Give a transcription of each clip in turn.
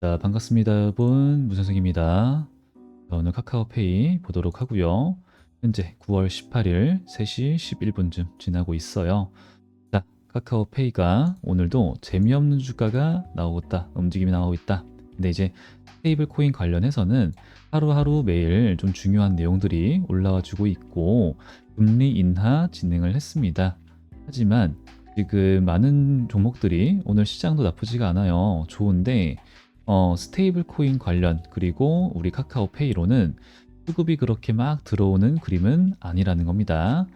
자, 반갑습니다, 여러분. 문선생입니다. 자, 오늘 카카오페이 보도록 하고요. 현재 9월 18일 3시 11분쯤 지나고 있어요. 자, 카카오페이가 오늘도 재미없는 주가가 나오고 있다. 움직임이 나오고 있다. 근데 이제 스테이블 코인 관련해서는 하루하루 매일 좀 중요한 내용들이 올라와 주고 있고 금리 인하 진행을 했습니다. 하지만 지금 많은 종목들이 오늘 시장도 나쁘지가 않아요. 좋은데 스테이블 코인 관련 그리고 우리 카카오페이로는 수급이 그렇게 막 들어오는 그림은 아니라는 겁니다.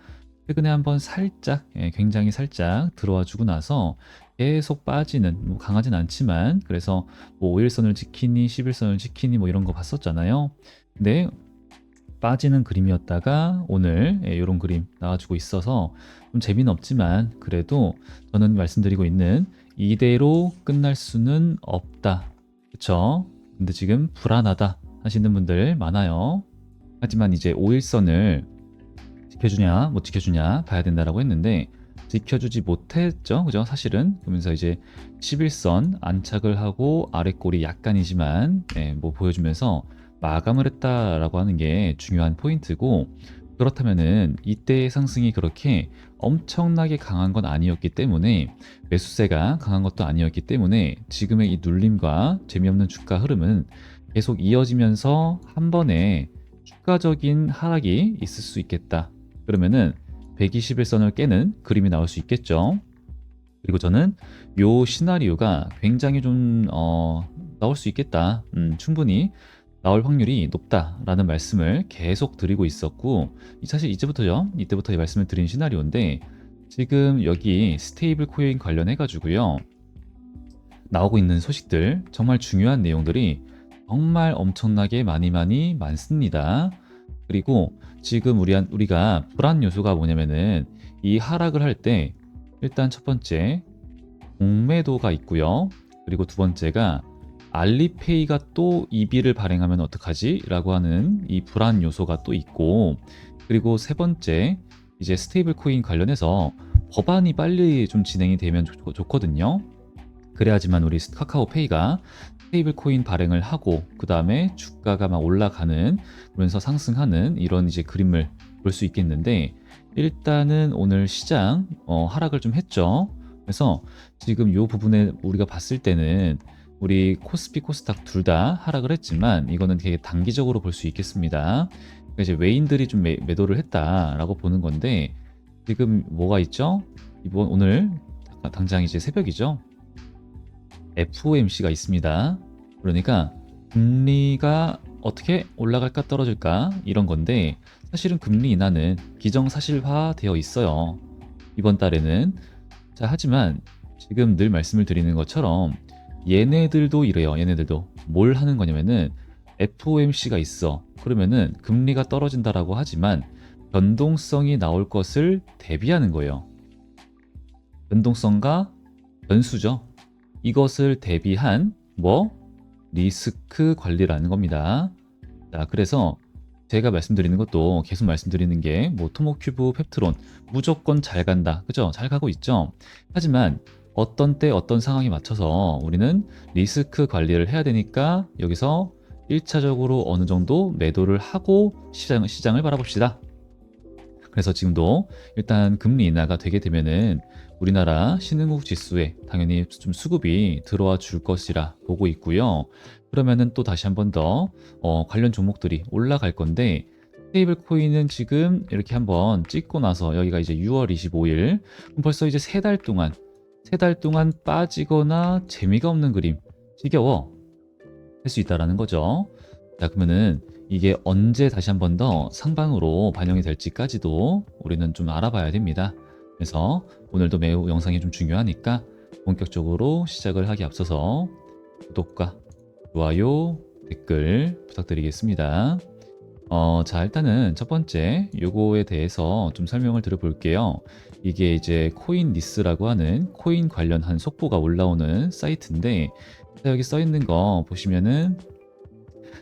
최근에 한번 살짝, 굉장히 살짝 들어와 주고 나서 계속 빠지는, 뭐 강하진 않지만, 그래서 뭐 5일선을 지키니, 10일선을 지키니, 뭐 이런 거 봤었잖아요. 근데 빠지는 그림이었다가 오늘 이런 그림 나와주고 있어서 좀 재미는 없지만, 그래도 저는 말씀드리고 있는 이대로 끝날 수는 없다. 그쵸? 근데 지금 불안하다 하시는 분들 많아요. 하지만 이제 5일선을 지켜주냐 못 지켜주냐 봐야 된다라고 했는데 지켜주지 못했죠. 그죠? 사실은. 그러면서 이제 11선 안착을 하고 아랫골이 약간이지만 뭐 보여주면서 마감을 했다라고 하는 게 중요한 포인트고, 그렇다면은 이때의 상승이 그렇게 엄청나게 강한 건 아니었기 때문에, 매수세가 강한 것도 아니었기 때문에 지금의 이 눌림과 재미없는 주가 흐름은 계속 이어지면서 한 번에 추가적인 하락이 있을 수 있겠다. 그러면은 121선을 깨는 그림이 나올 수 있겠죠. 그리고 저는 요 시나리오가 굉장히 좀 나올 수 있겠다. 충분히 나올 확률이 높다라는 말씀을 계속 드리고 있었고, 사실 이때부터 말씀을 드린 시나리오인데, 지금 여기 스테이블 코인 관련해 가지고요 나오고 있는 소식들, 정말 중요한 내용들이 정말 엄청나게 많습니다. 그리고 지금 우리가 불안 요소가 뭐냐면은, 이 하락을 할 때 일단 첫 번째 공매도가 있고요. 그리고 두 번째가 알리페이가 또 EB를 발행하면 어떡하지? 라고 하는 이 불안 요소가 또 있고, 그리고 세 번째 이제 스테이블 코인 관련해서 법안이 빨리 좀 진행이 되면 좋거든요. 그래야지만 우리 카카오페이가 스테이블 코인 발행을 하고 그 다음에 주가가 막 올라가는, 그러면서 상승하는 이런 이제 그림을 볼 수 있겠는데, 일단은 오늘 시장 하락을 좀 했죠. 그래서 지금 이 부분에 우리가 봤을 때는 우리 코스피 코스닥 둘 다 하락을 했지만 이거는 되게 단기적으로 볼 수 있겠습니다. 그러니까 이제 외인들이 좀 매도를 했다라고 보는 건데, 지금 뭐가 있죠? 오늘 당장 이제 새벽이죠. FOMC가 있습니다. 그러니까 금리가 어떻게 올라갈까 떨어질까 이런 건데, 사실은 금리 인하는 기정사실화 되어 있어요. 이번 달에는. 자, 하지만 지금 늘 말씀을 드리는 것처럼 얘네들도 이래요. 얘네들도 뭘 하는 거냐면은 FOMC가 있어. 그러면은 금리가 떨어진다라고 하지만 변동성이 나올 것을 대비하는 거예요. 변동성과 변수죠. 이것을 대비한 리스크 관리라는 겁니다. 자, 그래서 제가 말씀드리는 것도 계속 말씀드리는 게 토모큐브 펩트론 무조건 잘 간다. 그죠? 잘 가고 있죠. 하지만 어떤 때 어떤 상황에 맞춰서 우리는 리스크 관리를 해야 되니까 여기서 1차적으로 어느 정도 매도를 하고 시장을 바라봅시다. 그래서 지금도 일단 금리 인하가 되게 되면은 우리나라 신흥국 지수에 당연히 좀 수급이 들어와 줄 것이라 보고 있고요. 그러면은 또 다시 한 번 더 관련 종목들이 올라갈 건데, 스테이블 코인은 지금 이렇게 한번 찍고 나서 여기가 이제 6월 25일, 벌써 이제 세 달 동안 빠지거나 재미가 없는 그림, 지겨워 할 수 있다라는 거죠. 자, 그러면은 이게 언제 다시 한 번 더 상방으로 반영이 될지까지도 우리는 좀 알아봐야 됩니다. 그래서 오늘도 매우 영상이 좀 중요하니까 본격적으로 시작을 하기 앞서서 구독과 좋아요, 댓글 부탁드리겠습니다. 자, 일단은 첫 번째 요거에 대해서 좀 설명을 드려볼게요. 이게 이제 코인리스라고 하는 코인 관련한 속보가 올라오는 사이트인데, 여기 써 있는 거 보시면은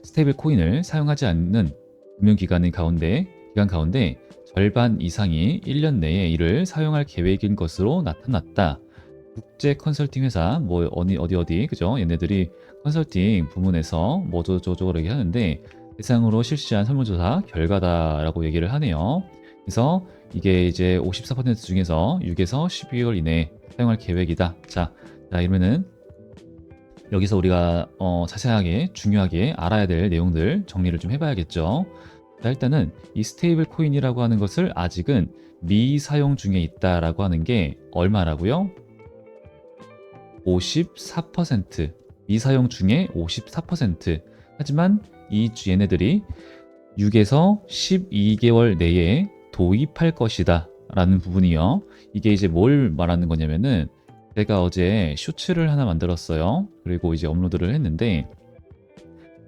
스테이블 코인을 사용하지 않는 금융기관 가운데 절반 이상이 1년 내에 이를 사용할 계획인 것으로 나타났다. 국제 컨설팅 회사 뭐 어디 그죠? 얘네들이 컨설팅 부문에서 뭐 저저저거 얘기하는데 대상으로 실시한 설문조사 결과다라고 얘기를 하네요. 그래서 이게 이제 54% 중에서 6에서 12개월 이내에 사용할 계획이다. 자 이러면은 여기서 우리가 자세하게 중요하게 알아야 될 내용들 정리를 좀 해봐야겠죠. 자, 일단은 이 스테이블 코인이라고 하는 것을 아직은 미사용 중에 있다라고 하는 게 얼마라고요? 54%. 미사용 중에 54%. 하지만 얘네들이 6에서 12개월 내에 도입할 것이다 라는 부분이요. 이게 이제 뭘 말하는 거냐면은 제가 어제 쇼츠를 하나 만들었어요. 그리고 이제 업로드를 했는데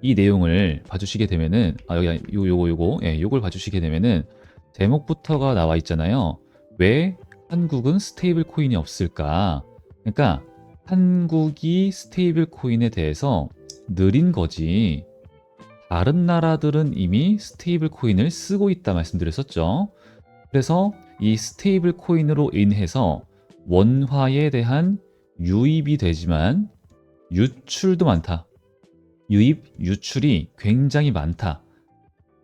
이 내용을 봐주시게 되면은 여기 요거 요걸 봐주시게 되면은 제목부터가 나와 있잖아요. 왜 한국은 스테이블 코인이 없을까? 그러니까 한국이 스테이블 코인에 대해서 느린 거지. 다른 나라들은 이미 스테이블 코인을 쓰고 있다 말씀드렸었죠. 그래서 이 스테이블 코인으로 인해서 원화에 대한 유입이 되지만 유출도 많다. 유입, 유출이 굉장히 많다.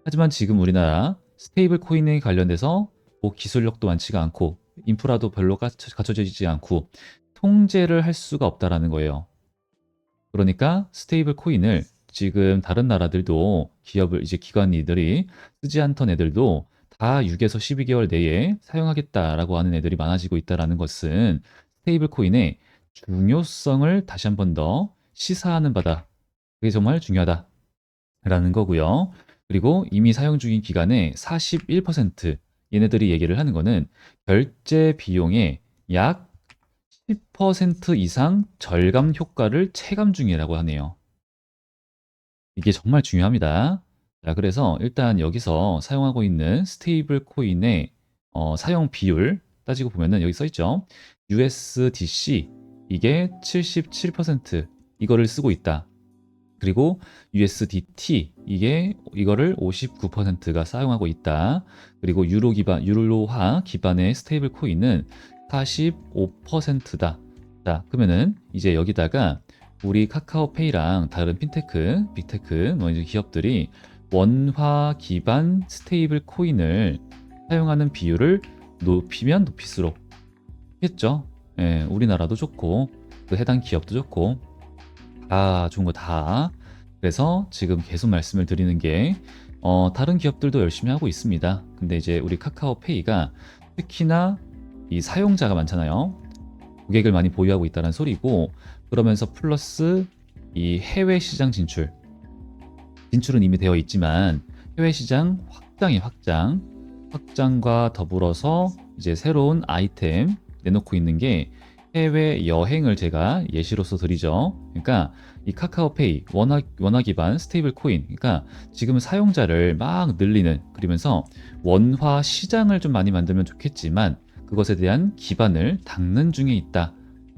하지만 지금 우리나라 스테이블 코인에 관련돼서 뭐 기술력도 많지가 않고 인프라도 별로 갖춰져 있지 않고 통제를 할 수가 없다라는 거예요. 그러니까 스테이블 코인을 지금 다른 나라들도 기업을 이제 기관이들이 쓰지 않던 애들도 다 6에서 12개월 내에 사용하겠다라고 하는 애들이 많아지고 있다라는 것은 스테이블 코인의 중요성을 다시 한 번 더 시사하는 바다. 그게 정말 중요하다라는 거고요. 그리고 이미 사용 중인 기간의 41% 얘네들이 얘기를 하는 거는 결제 비용의 약 10% 이상 절감 효과를 체감 중이라고 하네요. 이게 정말 중요합니다. 자, 그래서 일단 여기서 사용하고 있는 스테이블 코인의 사용 비율 따지고 보면은 여기 써 있죠. USDC 이게 77% 이거를 쓰고 있다. 그리고 USDT 이거를 59%가 사용하고 있다. 그리고 유로화 기반의 스테이블 코인은 45%다. 자, 그러면은 이제 여기다가 우리 카카오페이랑 다른 핀테크, 빅테크 뭐 이제 기업들이 원화 기반 스테이블 코인을 사용하는 비율을 높이면 높일수록 겠죠. 예, 우리나라도 좋고 그 해당 기업도 좋고 다 좋은 거 다. 그래서 지금 계속 말씀을 드리는 게 다른 기업들도 열심히 하고 있습니다. 근데 이제 우리 카카오페이가 특히나 이 사용자가 많잖아요. 고객을 많이 보유하고 있다는 소리고 그러면서 플러스 이 해외 시장 진출은 이미 되어 있지만 해외 시장 확장과 더불어서 이제 새로운 아이템 내놓고 있는 게 해외 여행을 제가 예시로서 드리죠. 그러니까 이 카카오페이 원화 기반 스테이블 코인, 그러니까 지금 사용자를 막 늘리는 그러면서 원화 시장을 좀 많이 만들면 좋겠지만 그것에 대한 기반을 닦는 중에 있다.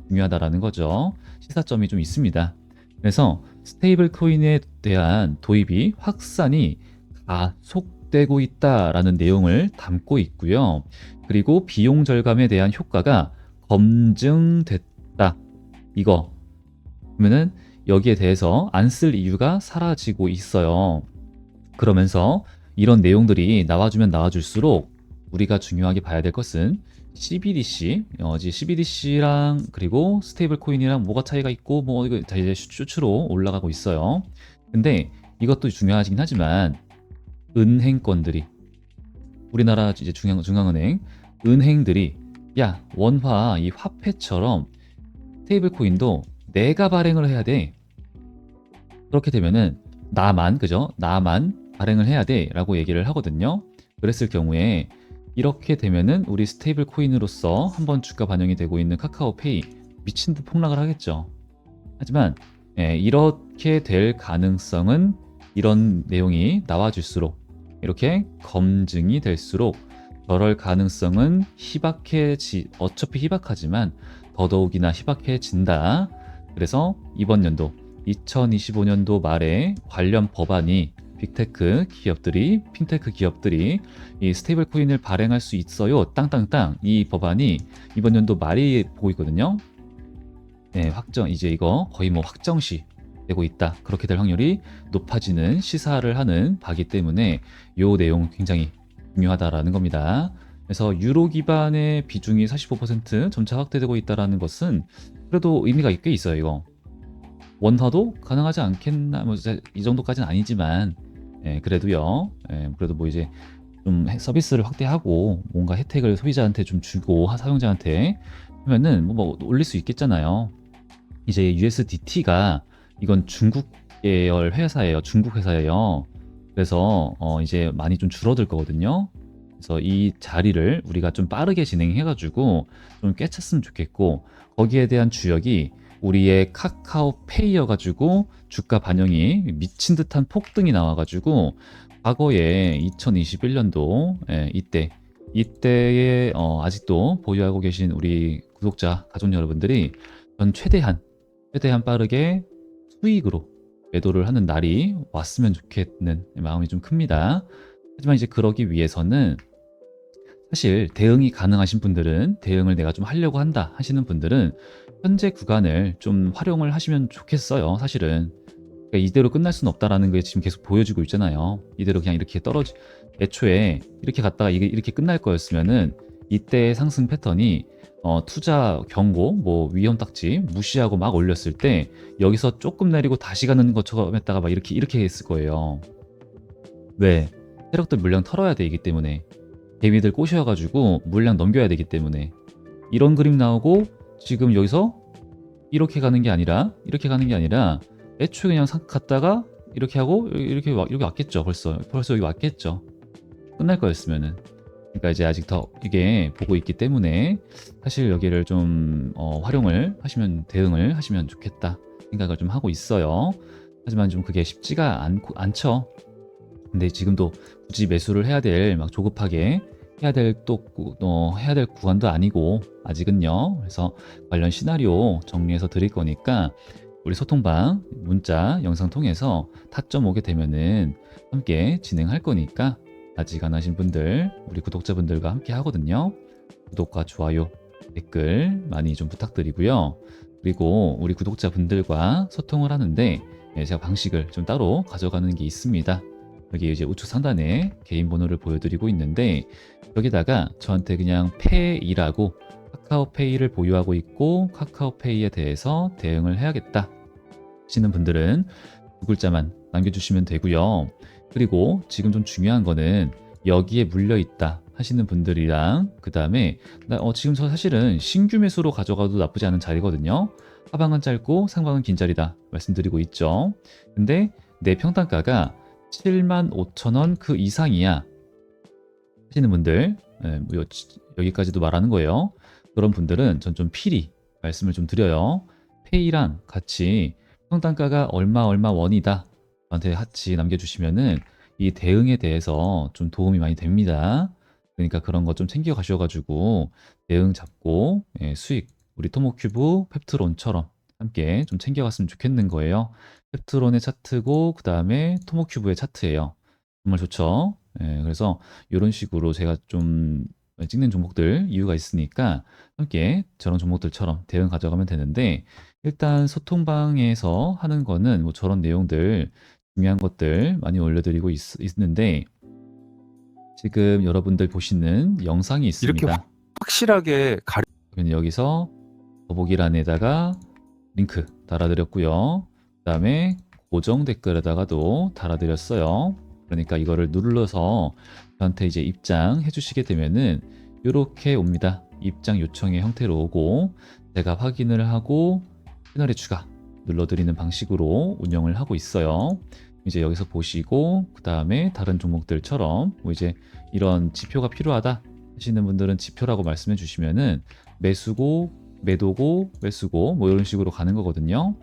중요하다라는 거죠. 시사점이 좀 있습니다. 그래서 스테이블 코인에 대한 도입이 확산이 가속되고 있다라는 내용을 담고 있고요. 그리고 비용 절감에 대한 효과가 검증됐다. 이거 그러면은 여기에 대해서 안 쓸 이유가 사라지고 있어요. 그러면서 이런 내용들이 나와주면 나와줄수록 우리가 중요하게 봐야 될 것은 CBDC, CBDC랑 그리고 스테이블 코인이랑 뭐가 차이가 있고 뭐 이거 다 이제 슈츠로 올라가고 있어요. 근데 이것도 중요하긴 하지만 은행권들이 우리나라 이제 중앙은행 은행들이 야 원화 이 화폐처럼 스테이블 코인도 내가 발행을 해야 돼. 그렇게 되면은 나만 발행을 해야 돼라고 얘기를 하거든요. 그랬을 경우에 이렇게 되면은 우리 스테이블 코인으로서 한번 주가 반영이 되고 있는 카카오페이 미친 듯 폭락을 하겠죠. 하지만 이렇게 될 가능성은 이런 내용이 나와줄수록 이렇게 검증이 될수록 저럴 가능성은 어차피 희박하지만 더더욱이나 희박해진다. 그래서 이번 연도 2025년도 말에 관련 법안이 빅테크 기업들이 핀테크 기업들이 이 스테이블 코인을 발행할 수 있어요. 땅땅땅 이 법안이 이번 연도 말이 보고 있거든요. 네, 확정 이제 이거 거의 뭐 확정시 되고 있다. 그렇게 될 확률이 높아지는 시사를 하는 바기 때문에 요 내용 굉장히 중요하다라는 겁니다. 그래서 유로 기반의 비중이 45% 점차 확대되고 있다라는 것은 그래도 의미가 꽤 있어요, 이거. 원화도 가능하지 않겠나, 뭐 이 정도까지는 아니지만, 예, 그래도요, 예, 그래도 뭐 이제 좀 서비스를 확대하고 뭔가 혜택을 소비자한테 좀 주고 사용자한테 하면은 뭐 올릴 수 있겠잖아요. 이제 USDT가 이건 중국 계열 회사예요. 중국 회사예요. 그래서 이제 많이 좀 줄어들 거거든요. 그래서 이 자리를 우리가 좀 빠르게 진행해가지고 좀 꿰찼으면 좋겠고, 거기에 대한 주역이 우리의 카카오페이여가지고 주가 반영이 미친 듯한 폭등이 나와가지고 과거에 2021년도 이때에 아직도 보유하고 계신 우리 구독자 가족 여러분들이 전 최대한 빠르게 수익으로 매도를 하는 날이 왔으면 좋겠는 마음이 좀 큽니다. 하지만 이제 그러기 위해서는 사실 대응이 가능하신 분들은, 대응을 내가 좀 하려고 한다 하시는 분들은 현재 구간을 좀 활용을 하시면 좋겠어요. 사실은 그러니까 이대로 끝날 수는 없다라는 게 지금 계속 보여지고 있잖아요. 이대로 그냥 이렇게 애초에 이렇게 갔다가 이게 이렇게 끝날 거였으면은 이때의 상승 패턴이 투자 경고, 뭐 위험 딱지 무시하고 막 올렸을 때 여기서 조금 내리고 다시 가는 것처럼 했다가 막 이렇게 했을 거예요. 왜? 세력들 물량 털어야 되기 때문에, 개미들 꼬셔가지고 물량 넘겨야 되기 때문에 이런 그림 나오고, 지금 여기서 이렇게 가는 게 아니라 애초에 그냥 갔다가 이렇게 하고 이렇게 여기 왔겠죠. 벌써 여기 왔겠죠. 끝날 거였으면은. 그러니까 이제 아직 더 이게 보고 있기 때문에 사실 여기를 좀 대응을 하시면 좋겠다 생각을 좀 하고 있어요. 하지만 좀 그게 쉽지가 않죠. 근데 지금도 굳이 매수를 막 조급하게 해야 될 구간도 아니고 아직은요. 그래서 관련 시나리오 정리해서 드릴 거니까 우리 소통방 문자 영상 통해서 타점 오게 되면은 함께 진행할 거니까, 아직 안 하신 분들, 우리 구독자분들과 함께 하거든요. 구독과 좋아요, 댓글 많이 좀 부탁드리고요. 그리고 우리 구독자분들과 소통을 하는데 제가 방식을 좀 따로 가져가는 게 있습니다. 여기 이제 우측 상단에 개인 번호를 보여드리고 있는데, 여기다가 저한테 그냥 페이라고 카카오페이를 보유하고 있고 카카오페이에 대해서 대응을 해야겠다 하시는 분들은 두 글자만 남겨주시면 되고요. 그리고 지금 좀 중요한 거는 여기에 물려 있다 하시는 분들이랑, 그 다음에 지금 저 사실은 신규 매수로 가져가도 나쁘지 않은 자리거든요. 하방은 짧고 상방은 긴 자리다 말씀드리고 있죠. 근데 내 평단가가 75,000원 그 이상이야 하시는 분들, 뭐 여기까지도 말하는 거예요. 그런 분들은 전 좀 필히 말씀을 좀 드려요. 페이랑 같이 평단가가 얼마 원이다 저한테 같이 남겨주시면은 이 대응에 대해서 좀 도움이 많이 됩니다. 그러니까 그런 거 좀 챙겨 가셔가지고 대응 잡고 수익, 우리 토모큐브 펩트론처럼 함께 좀 챙겨갔으면 좋겠는 거예요. 펩트론의 차트고 그 다음에 토모큐브의 차트예요. 정말 좋죠. 그래서 이런 식으로 제가 좀 찍는 종목들 이유가 있으니까 함께 저런 종목들처럼 대응 가져가면 되는데, 일단 소통방에서 하는 거는 뭐 저런 내용들, 중요한 것들 많이 올려드리고 있는데, 지금 여러분들 보시는 영상이 이렇게 있습니다. 확실하게 그러면 여기서 더보기란에다가 링크 달아드렸고요. 그 다음에 고정 댓글에다가도 달아드렸어요. 그러니까 이거를 눌러서 저한테 이제 입장해 주시게 되면은 이렇게 옵니다. 입장 요청의 형태로 오고, 제가 확인을 하고 채널에 추가 눌러드리는 방식으로 운영을 하고 있어요. 이제 여기서 보시고 그 다음에 다른 종목들처럼 뭐 이제 이런 지표가 필요하다 하시는 분들은 지표라고 말씀해 주시면은 매수고 매도고 매수고 뭐 이런 식으로 가는 거거든요.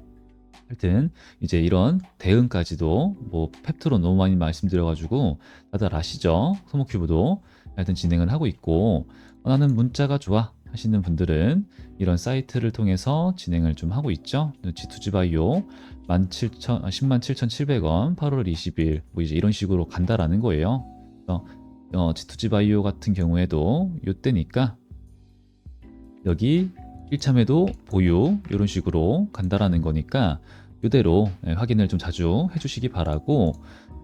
하여튼 이제 이런 대응까지도 뭐 펩트론 너무 많이 말씀드려가지고 다들 아시죠? 소모큐브도 하여튼 진행을 하고 있고, 나는 문자가 좋아 하시는 분들은 이런 사이트를 통해서 진행을 좀 하고 있죠. G2G바이오 107,700원 8월 20일 뭐 이제 이런 식으로 간다라는 거예요. 그래서 G2G바이오 같은 경우에도 이때니까 여기 1차 매도 보유 이런 식으로 간다라는 거니까 이대로 확인을 좀 자주 해주시기 바라고,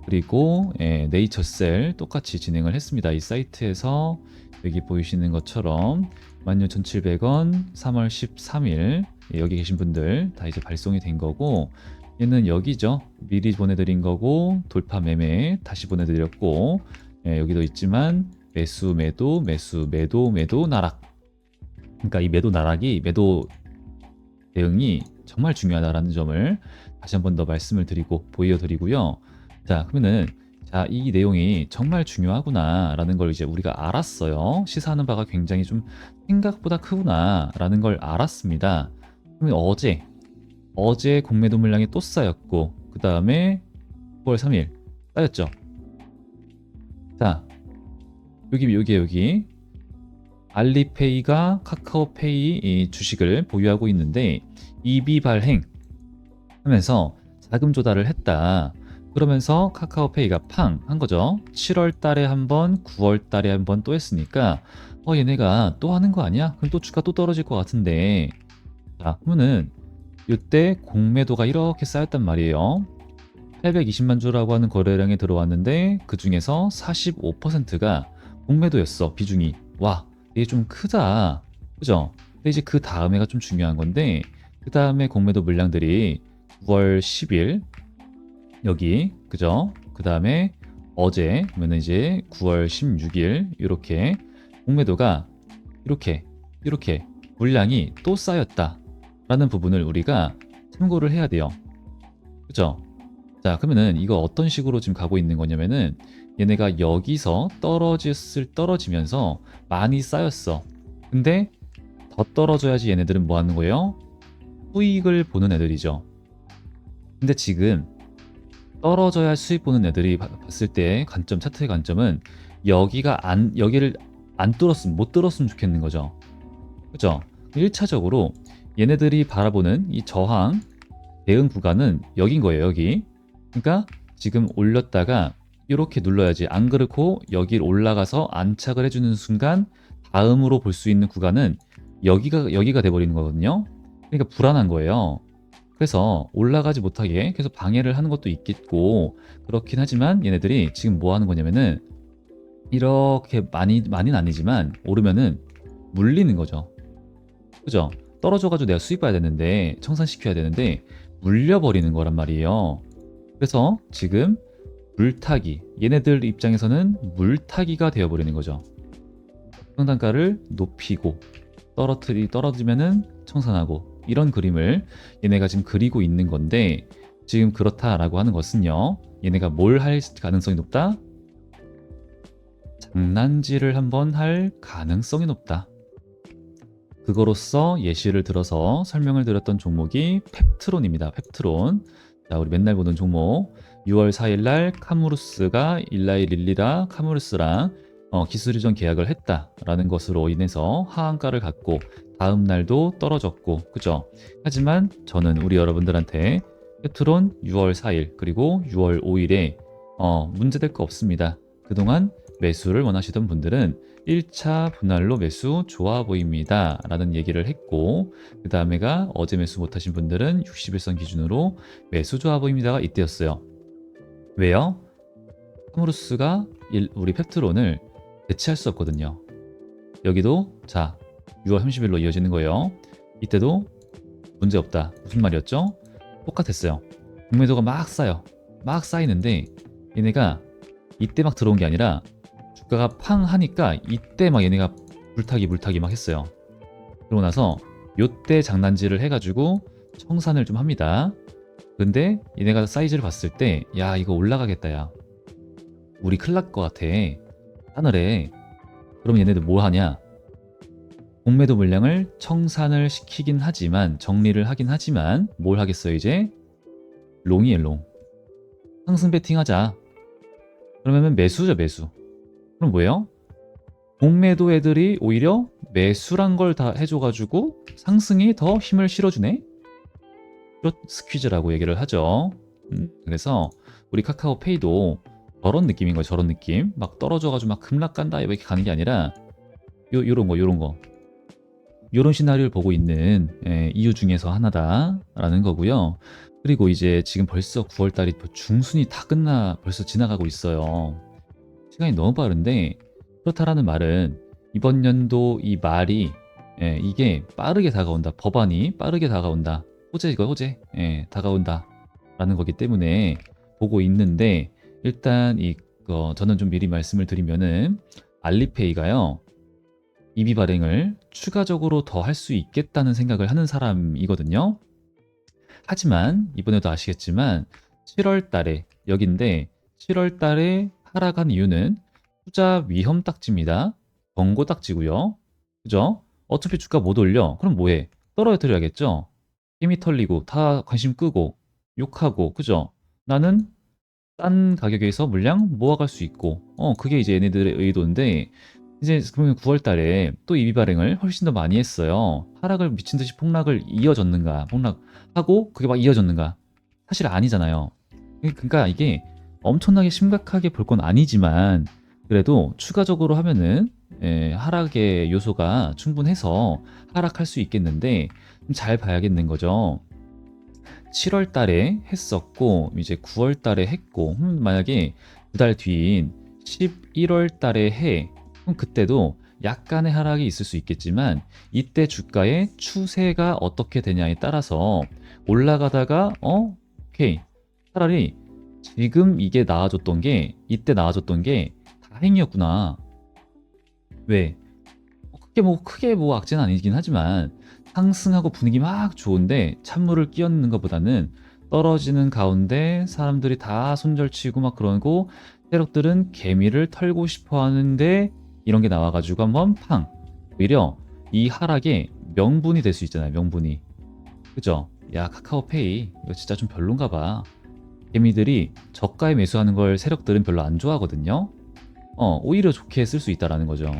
그리고 네이처셀 똑같이 진행을 했습니다. 이 사이트에서 여기 보이시는 것처럼 16,700원 3월 13일 여기 계신 분들 다 이제 발송이 된 거고, 얘는 여기죠. 미리 보내드린 거고 돌파 매매 다시 보내드렸고, 여기도 있지만 매수 매도 매수 매도 매도 나락. 그러니까 이 매도 나락이 매도 대응이 정말 중요하다라는 점을 다시 한 번 더 말씀을 드리고 보여드리고요. 자, 그러면은 자, 이 내용이 정말 중요하구나라는 걸 이제 우리가 알았어요. 시사하는 바가 굉장히 좀 생각보다 크구나라는 걸 알았습니다. 그러면 어제 공매도 물량이 또 쌓였고, 그 다음에 9월 3일 쌓였죠. 자, 여기 알리페이가 카카오페이 이 주식을 보유하고 있는데 이비 발행 하면서 자금 조달을 했다. 그러면서 카카오페이가 팡 한 거죠. 7월 달에 한 번, 9월 달에 한 번 또 했으니까 얘네가 또 하는 거 아니야? 그럼 또 주가 또 떨어질 것 같은데. 자, 그러면은 이때 공매도가 이렇게 쌓였단 말이에요. 820만 주라고 하는 거래량이 들어왔는데 그 중에서 45%가 공매도였어. 비중이. 와, 이게 좀 크다. 그죠? 근데 이제 그 다음에가 좀 중요한 건데, 그 다음에 공매도 물량들이 9월 10일 여기, 그죠? 그 다음에 어제 그러면 이제 9월 16일 이렇게 공매도가 이렇게 물량이 또 쌓였다 라는 부분을 우리가 참고를 해야 돼요. 그죠? 자, 그러면은 이거 어떤 식으로 지금 가고 있는 거냐면은 얘네가 여기서 떨어지면서 많이 쌓였어. 근데 더 떨어져야지 얘네들은 뭐 하는 거예요? 수익을 보는 애들이죠. 근데 지금 떨어져야 수익 보는 애들이 봤을 때 관점, 차트의 관점은 여기를 못 뚫었으면 좋겠는 거죠. 그죠? 1차적으로 얘네들이 바라보는 이 저항 대응 구간은 여긴 거예요. 여기. 그러니까 지금 올렸다가 이렇게 눌러야지. 안 그렇고 여길 올라가서 안착을 해주는 순간 다음으로 볼 수 있는 구간은 여기가 돼버리는 거거든요. 그러니까 불안한 거예요. 그래서 올라가지 못하게 계속 방해를 하는 것도 있겠고 그렇긴 하지만 얘네들이 지금 뭐 하는 거냐면은 이렇게 많이는 아니지만 오르면은 물리는 거죠. 그죠? 떨어져가지고 내가 수익 봐야 되는데 청산시켜야 되는데 물려버리는 거란 말이에요. 그래서 지금 물타기, 얘네들 입장에서는 물타기가 되어버리는 거죠. 평단가를 높이고 떨어지면은 청산하고, 이런 그림을 얘네가 지금 그리고 있는 건데, 지금 그렇다라고 하는 것은요, 얘네가 뭘 할 가능성이 높다? 장난질을 한번 할 가능성이 높다. 그거로서 예시를 들어서 설명을 드렸던 종목이 펩트론입니다. 펩트론. 자, 우리 맨날 보던 종목. 6월 4일 날 카무루스가 일라이 릴리라 카무루스랑 기술 이전 계약을 했다라는 것으로 인해서 하한가를 갖고 다음 날도 떨어졌고, 그죠? 하지만 저는 우리 여러분들한테 펩트론 6월 4일 그리고 6월 5일에 문제될 거 없습니다. 그동안 매수를 원하시던 분들은 1차 분할로 매수 좋아 보입니다 라는 얘기를 했고, 그 다음에가 어제 매수 못하신 분들은 60일선 기준으로 매수 좋아 보입니다가 이때였어요. 왜요? 카무루스가 우리 펩트론을 대체할 수 없거든요. 여기도 자 6월 30일로 이어지는 거예요. 이때도 문제 없다. 무슨 말이었죠? 똑같았어요. 공매도가 막 쌓이는데 얘네가 이때 막 들어온 게 아니라 주가가 팡 하니까 이때 막 얘네가 물타기 막 했어요. 그러고 나서 요때 장난질을 해가지고 청산을 좀 합니다. 근데 얘네가 사이즈를 봤을 때 야, 이거 올라가겠다. 야, 우리 큰일 날 것 같아. 하늘에. 그럼 얘네들 뭐 하냐? 공매도 물량을 청산을 시키긴 하지만, 정리를 하긴 하지만 뭘 하겠어요 이제? 롱이에요, 롱. 상승 베팅하자. 그러면 매수죠, 매수. 그럼 뭐예요? 공매도 애들이 오히려 매수란 걸 다 해줘가지고 상승이 더 힘을 실어주네? 숏 스퀴즈라고 얘기를 하죠. 그래서 우리 카카오페이도 저런 느낌인 거예요. 저런 느낌. 막 떨어져가지고 막 급락 간다 이렇게 가는 게 아니라 요런 거 요런 시나리오를 보고 있는 이유 중에서 하나다라는 거고요. 그리고 이제 지금 벌써 9월 달이 중순이 다 벌써 지나가고 있어요. 시간이 너무 빠른데 그렇다라는 말은 이번 연도 이 말이 이게 빠르게 다가온다. 법안이 빠르게 다가온다. 호재 다가온다. 라는 거기 때문에 보고 있는데 일단 저는 좀 미리 말씀을 드리면은 알리페이가요. EB 발행을 추가적으로 더 할 수 있겠다는 생각을 하는 사람이거든요. 하지만 이번에도 아시겠지만 7월 달에 여긴데 7월 달에 하락한 이유는 투자 위험 딱지입니다. 경고 딱지고요. 그죠? 어차피 주가 못 올려. 그럼 뭐해? 떨어뜨려야겠죠? 힘이 털리고 다 관심 끄고 욕하고 그죠? 나는 싼 가격에서 물량 모아갈 수 있고 그게 이제 얘네들의 의도인데 이제 그러면 9월 달에 또 이비 발행을 훨씬 더 많이 했어요. 하락을 미친 듯이 폭락을 이어졌는가? 폭락하고 그게 막 이어졌는가? 사실 아니잖아요. 그러니까 이게 엄청나게 심각하게 볼 건 아니지만 그래도 추가적으로 하면은 하락의 요소가 충분해서 하락할 수 있겠는데 잘 봐야겠는 거죠. 7월 달에 했었고 이제 9월 달에 했고 만약에 두 달 뒤인 11월 달에 해 그럼 그때도 약간의 하락이 있을 수 있겠지만 이때 주가의 추세가 어떻게 되냐에 따라서 올라가다가 오케이 차라리 지금 이게 나아졌던 게 이때 나아졌던 게 다행이었구나. 왜? 크게 뭐 악재는 아니긴 하지만 상승하고 분위기 막 좋은데 찬물을 끼얹는 것보다는 떨어지는 가운데 사람들이 다 손절치고 막 그러고 세력들은 개미를 털고 싶어 하는데 이런 게 나와가지고 한번 팡 오히려 이 하락에 명분이 될 수 있잖아요. 명분이 그죠? 야 카카오페이 이거 진짜 좀 별론가 봐. 개미들이 저가에 매수하는 걸 세력들은 별로 안 좋아하거든요. 오히려 좋게 쓸 수 있다라는 거죠.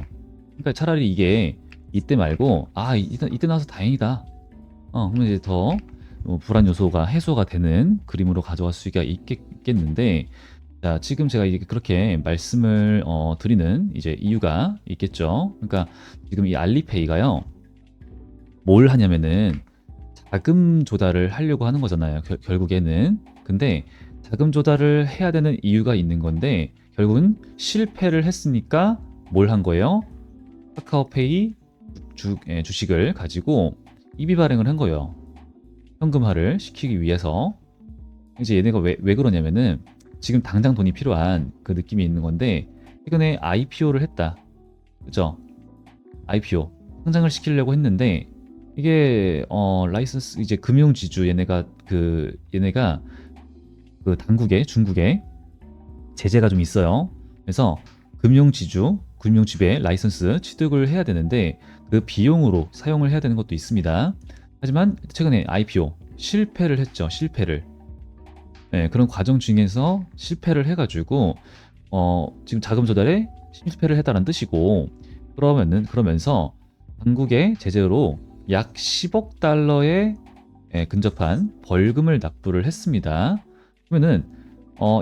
그러니까 차라리 이게 이때 말고 이때 나와서 다행이다. 그러면 이제 더 불안 요소가 해소가 되는 그림으로 가져갈 수가 있겠는데 자 지금 제가 이게 그렇게 말씀을 드리는 이제 이유가 있겠죠. 그러니까 지금 이 알리페이가요 뭘 하냐면은 자금 조달을 하려고 하는 거잖아요. 결국에는 근데 자금 조달을 해야 되는 이유가 있는 건데 결국은 실패를 했으니까 뭘 한 거예요? 카카오페이 주식을 가지고 이비 발행을 한 거예요. 현금화를 시키기 위해서. 이제 얘네가 왜 그러냐면은 지금 당장 돈이 필요한 그 느낌이 있는 건데 최근에 IPO를 했다. 그죠? IPO 상장을 시키려고 했는데 이게 라이선스 이제 금융지주 얘네가 그 당국에 중국에 제재가 좀 있어요. 그래서 금융지배 라이선스 취득을 해야 되는데 그 비용으로 사용을 해야 되는 것도 있습니다. 하지만 최근에 IPO 실패를 했죠. 그런 과정 중에서 실패를 해가지고 지금 자금 조달에 실패를 했다는 뜻이고 그러면서 당국의 제재로 약 10억 달러에 근접한 벌금을 납부를 했습니다. 그러면은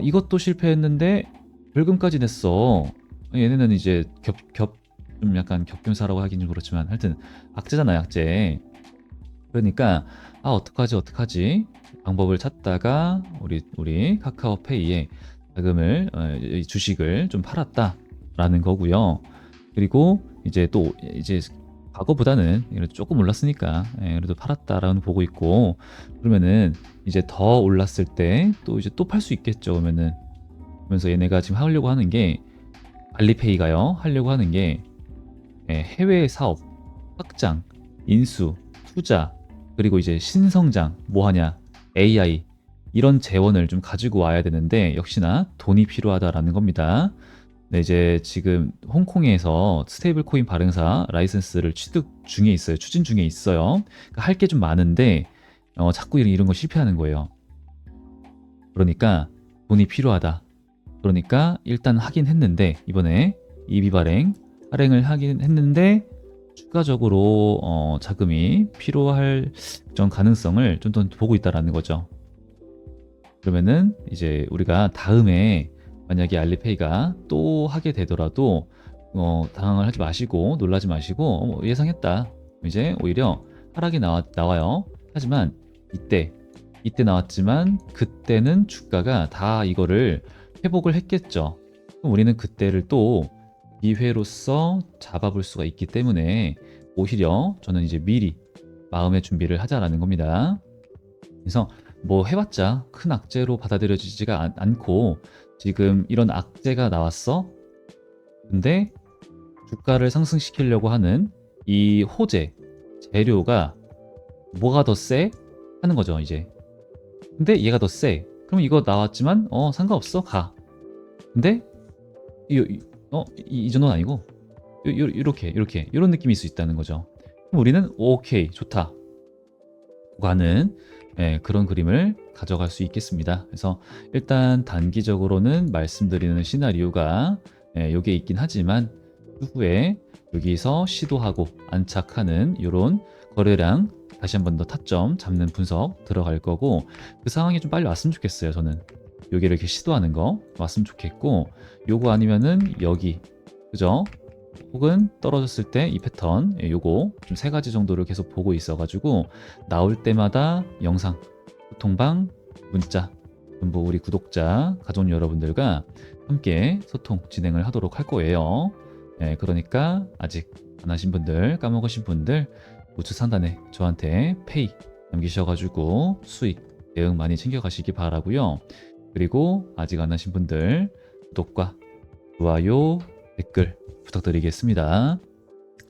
이것도 실패했는데 벌금까지 냈어. 얘네는 이제 좀 약간 겹균사라고 하긴 좀 그렇지만 하여튼 악재잖아요, 악재. 그러니까 어떡하지 방법을 찾다가 우리 카카오페이에 자금을 이 주식을 좀 팔았다라는 거고요. 그리고 이제 또 이제 과거보다는 조금 올랐으니까 그래도 팔았다라는 보고 있고 그러면은 이제 더 올랐을 때 또 이제 또 팔 수 있겠죠. 그러면서 얘네가 지금 하려고 하는 게 알리페이가요 하려고 하는 게 해외 사업 확장, 인수, 투자 그리고 이제 신성장 뭐 하냐 AI 이런 재원을 좀 가지고 와야 되는데 역시나 돈이 필요하다라는 겁니다. 네, 이제 지금 홍콩에서 스테이블 코인 발행사 라이선스를 추진 중에 있어요. 그러니까 할 게 좀 많은데 자꾸 이런 거 실패하는 거예요. 그러니까 돈이 필요하다. 그러니까 일단 하긴 했는데 이번에 EB 발행을 하긴 했는데 추가적으로 자금이 필요할 전 가능성을 좀 더 보고 있다라는 거죠. 그러면은 이제 우리가 다음에 만약에 알리페이가 또 하게 되더라도 당황을 하지 마시고 놀라지 마시고 예상했다. 이제 오히려 하락이 나와요. 하지만 이때 나왔지만 그때는 주가가 다 이거를 회복을 했겠죠. 그럼 우리는 그때를 또 기회로서 잡아볼 수가 있기 때문에 오히려 저는 이제 미리 마음의 준비를 하자라는 겁니다. 그래서 뭐 해봤자 큰 악재로 받아들여지지가 않고 지금 이런 악재가 나왔어. 근데 주가를 상승시키려고 하는 이 호재 재료가 뭐가 더 세? 하는 거죠 이제. 근데 얘가 더 세. 그럼 이거 나왔지만 상관없어 가. 근데 이 정도는 아니고 이렇게 이런 느낌일 수 있다는 거죠. 그럼 우리는 오케이 좋다 가는 그런 그림을 가져갈 수 있겠습니다. 그래서 일단 단기적으로는 말씀드리는 시나리오가 여기에 있긴 하지만 추후에 여기서 시도하고 안착하는 이런 거래량 다시 한 번 더 타점 잡는 분석 들어갈 거고 그 상황이 좀 빨리 왔으면 좋겠어요. 저는 여기를 이렇게 시도하는 거 왔으면 좋겠고 요거 아니면은 여기 그죠? 혹은 떨어졌을 때 이 패턴 요거 좀 세 가지 정도를 계속 보고 있어 가지고 나올 때마다 영상 소통방 문자 전부 우리 구독자 가족 여러분들과 함께 소통 진행을 하도록 할 거예요. 그러니까 아직 안 하신 분들 까먹으신 분들 우측 상단에 저한테 페이 남기셔가지고 수익 대응 많이 챙겨가시기 바라고요. 그리고 아직 안 하신 분들 구독과 좋아요 댓글 부탁드리겠습니다.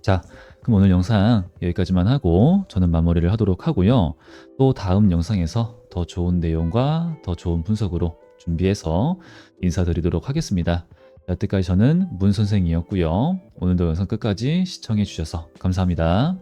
자, 그럼 오늘 영상 여기까지만 하고 저는 마무리를 하도록 하고요. 또 다음 영상에서 더 좋은 내용과 더 좋은 분석으로 준비해서 인사드리도록 하겠습니다. 여태까지 저는 문 선생이었고요. 오늘도 영상 끝까지 시청해 주셔서 감사합니다.